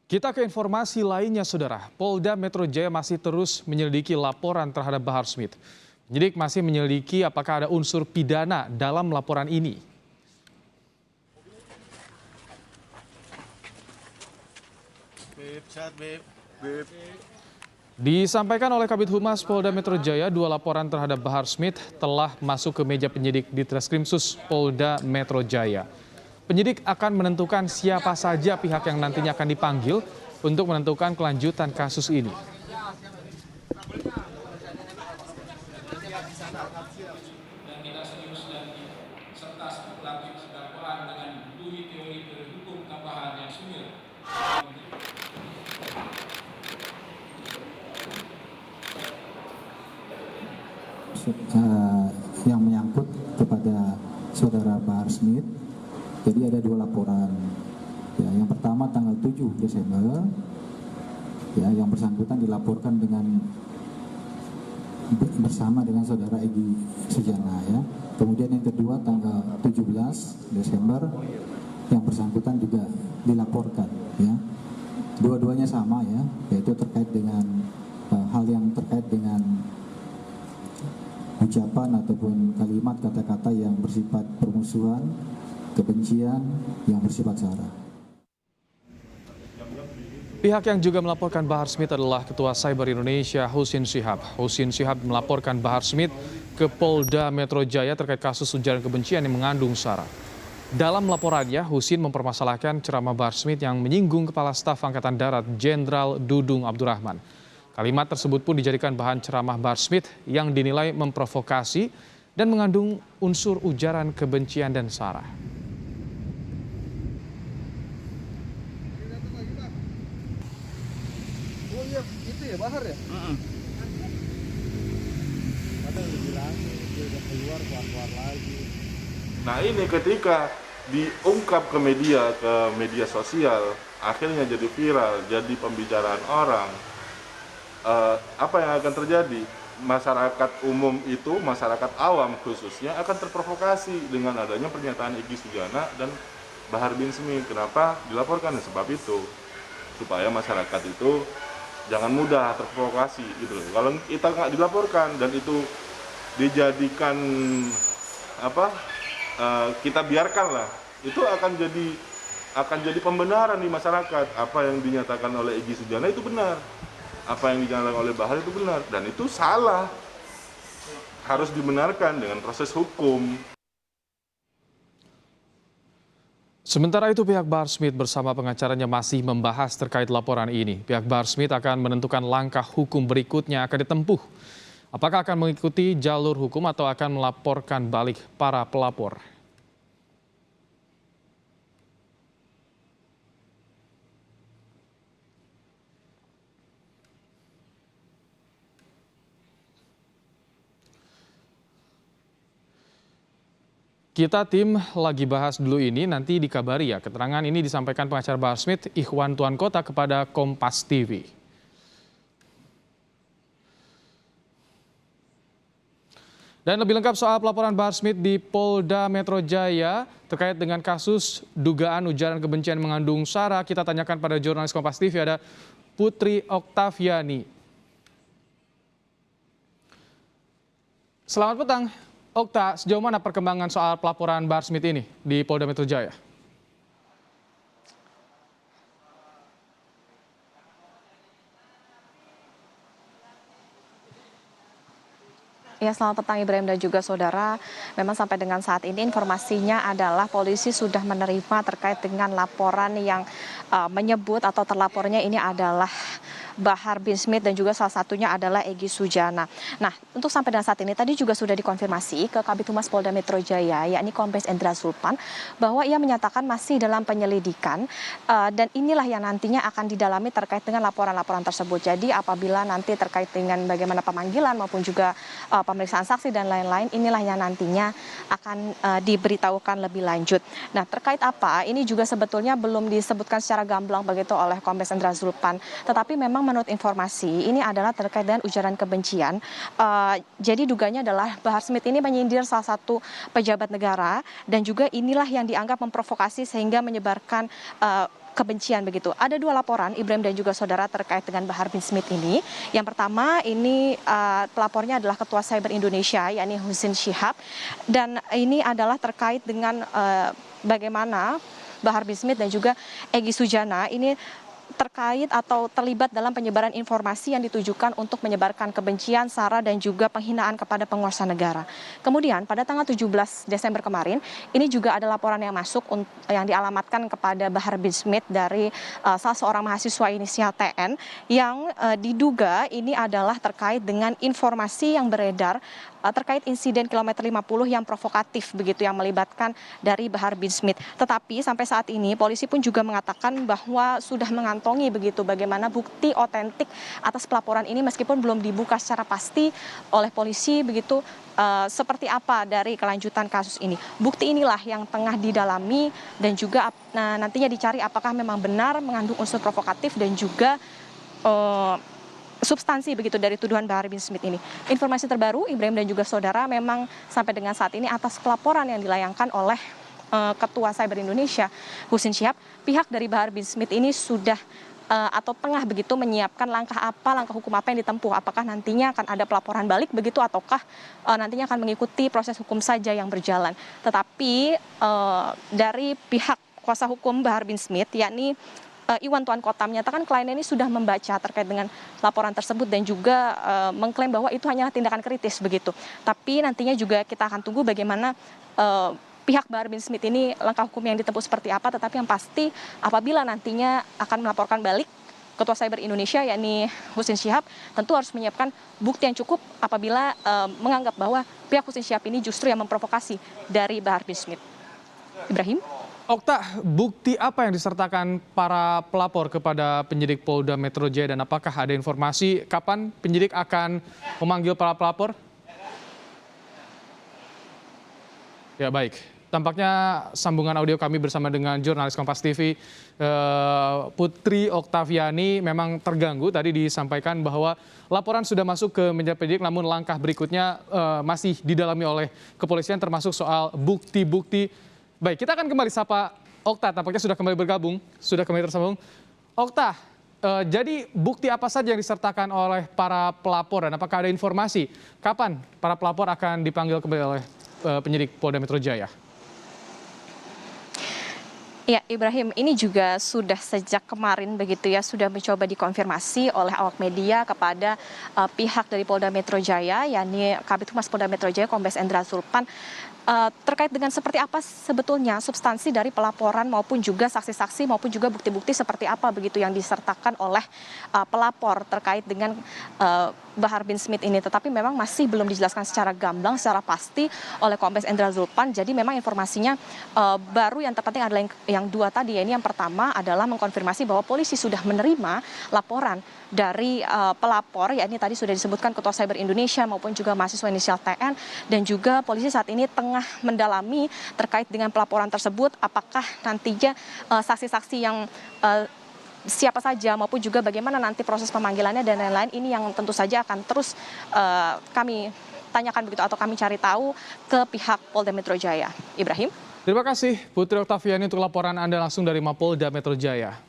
Kita ke informasi lainnya, Saudara. Polda Metro Jaya masih terus menyelidiki laporan terhadap Bahar Smith. Penyidik masih menyelidiki apakah ada unsur pidana dalam laporan ini. Disampaikan oleh Kabid Humas Polda Metro Jaya, 2 laporan terhadap Bahar Smith telah masuk ke meja penyidik di Treskrimsus Polda Metro Jaya. Penyidik akan menentukan siapa saja pihak yang nantinya akan dipanggil untuk menentukan kelanjutan kasus ini. Yang menyangkut kepada saudara Bahar Smith. Jadi ada 2 laporan. Ya, yang pertama tanggal 7 Desember, ya, yang bersangkutan dilaporkan bersama dengan saudara Egy Sujana. Ya. Kemudian yang kedua tanggal 17 Desember, yang bersangkutan juga dilaporkan. Ya. Dua-duanya sama, ya, yaitu terkait dengan hal yang terkait dengan ucapan ataupun kalimat kata-kata yang bersifat permusuhan, kebencian, yang bersifat sara. Pihak yang juga melaporkan Bahar Smith adalah Ketua Cyber Indonesia Husin Shihab. Husin Shihab melaporkan Bahar Smith ke Polda Metro Jaya terkait kasus ujaran kebencian yang mengandung sara. Dalam laporannya, Husin mempermasalahkan ceramah Bahar Smith yang menyinggung Kepala Staf Angkatan Darat Jenderal Dudung Abdurrahman. Kalimat tersebut pun dijadikan bahan ceramah Bahar Smith yang dinilai memprovokasi dan mengandung unsur ujaran kebencian dan sara. Oh iya, itu ya Bahar ya? Ada yang bilang dia udah keluar lagi. Nah ini ketika diungkap ke media sosial, akhirnya jadi viral, jadi pembicaraan orang. Apa yang akan terjadi? Masyarakat umum itu, masyarakat awam khususnya akan terprovokasi dengan adanya pernyataan Egy Sujana dan Bahar bin Smith. Kenapa dilaporkan? Sebab itu, supaya masyarakat itu jangan mudah terprovokasi gitu loh. Kalau kita nggak dilaporkan dan itu dijadikan kita biarkanlah, itu akan jadi pembenaran di masyarakat. Apa yang dinyatakan oleh Egy Sujana itu benar, apa yang dinyatakan oleh Bahar itu benar, dan itu salah, harus dibenarkan dengan proses hukum. Sementara itu pihak Bahar Smith bersama pengacaranya masih membahas terkait laporan ini. Pihak Bahar Smith akan menentukan langkah hukum berikutnya akan ditempuh. Apakah akan mengikuti jalur hukum atau akan melaporkan balik para pelapor? Kita tim lagi bahas dulu ini, nanti dikabari ya. Keterangan ini disampaikan pengacara Bahar Smith, Ikhwan Tuan Kota, kepada Kompas TV. Dan lebih lengkap soal pelaporan Bahar Smith di Polda Metro Jaya terkait dengan kasus dugaan ujaran kebencian mengandung sara, kita tanyakan pada jurnalis Kompas TV, ada Putri Oktaviani. Selamat petang. Okta, sejauh mana perkembangan soal pelaporan Bahar Smith ini di Polda Metro Jaya? Ya, selamat petang Ibrahim dan juga saudara. Memang sampai dengan saat ini informasinya adalah polisi sudah menerima terkait dengan laporan yang menyebut atau terlapornya ini adalah Bahar bin Smith dan juga salah satunya adalah Egy Sujana. Nah, untuk sampai dengan saat ini tadi juga sudah dikonfirmasi ke Kabid Humas Polda Metro Jaya, yakni Kombes Endra Zulpan, bahwa ia menyatakan masih dalam penyelidikan dan inilah yang nantinya akan didalami terkait dengan laporan-laporan tersebut. Jadi apabila nanti terkait dengan bagaimana pemanggilan maupun juga pemeriksaan saksi dan lain-lain, inilah yang nantinya akan diberitahukan lebih lanjut. Nah, terkait apa? Ini juga sebetulnya belum disebutkan secara gamblang begitu oleh Kombes Endra Zulpan, tetapi memang menurut informasi ini adalah terkait dengan ujaran kebencian. Jadi duganya adalah Bahar Smith ini menyindir salah satu pejabat negara dan juga inilah yang dianggap memprovokasi sehingga menyebarkan kebencian begitu. Ada 2 laporan Ibrahim dan juga saudara terkait dengan Bahar bin Smith ini. Yang pertama ini pelapornya adalah Ketua Cyber Indonesia yakni Husin Shihab, dan ini adalah terkait dengan bagaimana Bahar bin Smith dan juga Egy Sujana ini terkait atau terlibat dalam penyebaran informasi yang ditujukan untuk menyebarkan kebencian, sara dan juga penghinaan kepada penguasa negara. Kemudian pada tanggal 17 Desember kemarin, ini juga ada laporan yang masuk yang dialamatkan kepada Bahar bin Smith dari salah seorang mahasiswa inisial TN yang diduga ini adalah terkait dengan informasi yang beredar terkait insiden kilometer 50 yang provokatif begitu yang melibatkan dari Bahar bin Smith. Tetapi sampai saat ini polisi pun juga mengatakan bahwa sudah mengantongi begitu bagaimana bukti otentik atas pelaporan ini meskipun belum dibuka secara pasti oleh polisi begitu seperti apa dari kelanjutan kasus ini. Bukti inilah yang tengah didalami dan juga nantinya dicari apakah memang benar mengandung unsur provokatif dan juga substansi begitu dari tuduhan Bahar bin Smith ini. Informasi terbaru Ibrahim dan juga saudara memang sampai dengan saat ini atas pelaporan yang dilayangkan oleh Ketua Cyber Indonesia Husin Shihab, pihak dari Bahar bin Smith ini sudah atau tengah begitu menyiapkan langkah hukum apa yang ditempuh. Apakah nantinya akan ada pelaporan balik begitu ataukah nantinya akan mengikuti proses hukum saja yang berjalan. Tetapi dari pihak kuasa hukum Bahar bin Smith yakni Iwan Tuan Kota menyatakan kliennya ini sudah membaca terkait dengan laporan tersebut dan juga mengklaim bahwa itu hanyalah tindakan kritis begitu. Tapi nantinya juga kita akan tunggu bagaimana pihak Bahar bin Smith ini langkah hukum yang ditempuh seperti apa. Tetapi yang pasti apabila nantinya akan melaporkan balik Ketua Cyber Indonesia yakni Husin Shihab tentu harus menyiapkan bukti yang cukup apabila menganggap bahwa pihak Husin Shihab ini justru yang memprovokasi dari Bahar bin Smith. Ibrahim. Okta, bukti apa yang disertakan para pelapor kepada penyidik Polda Metro Jaya dan apakah ada informasi kapan penyidik akan memanggil para pelapor? Ya baik, tampaknya sambungan audio kami bersama dengan jurnalis Kompas TV Putri Oktaviani memang terganggu. Tadi disampaikan bahwa laporan sudah masuk ke meja penyidik namun langkah berikutnya masih didalami oleh kepolisian termasuk soal bukti-bukti. Baik, kita akan kembali sapa Okta, tampaknya sudah kembali bergabung, sudah kembali tersambung. Okta, jadi bukti apa saja yang disertakan oleh para pelapor dan apakah ada informasi kapan para pelapor akan dipanggil kembali oleh penyidik Polda Metro Jaya? Ya, Ibrahim, ini juga sudah sejak kemarin begitu ya, sudah mencoba dikonfirmasi oleh awak media kepada pihak dari Polda Metro Jaya, yakni Kabid Humas Polda Metro Jaya, Kombes Endra Zulpan, terkait dengan seperti apa sebetulnya substansi dari pelaporan maupun juga saksi-saksi maupun juga bukti-bukti seperti apa begitu yang disertakan oleh pelapor terkait dengan Bahar bin Smith ini. Tetapi memang masih belum dijelaskan secara gamblang, secara pasti oleh Kombes Endra Zulpan. Jadi memang informasinya baru yang terpenting adalah yang dua tadi. Ini yang pertama adalah mengkonfirmasi bahwa polisi sudah menerima laporan dari pelapor, yakni tadi sudah disebutkan Ketua Cyber Indonesia maupun juga mahasiswa inisial TN, dan juga polisi saat ini tengah mendalami terkait dengan pelaporan tersebut apakah nantinya saksi-saksi yang siapa saja maupun juga bagaimana nanti proses pemanggilannya dan lain-lain ini yang tentu saja akan terus kami tanyakan begitu atau kami cari tahu ke pihak Polda Metro Jaya. Ibrahim. Terima kasih Putri Oktaviani untuk laporan Anda langsung dari Mapolda Metro Jaya.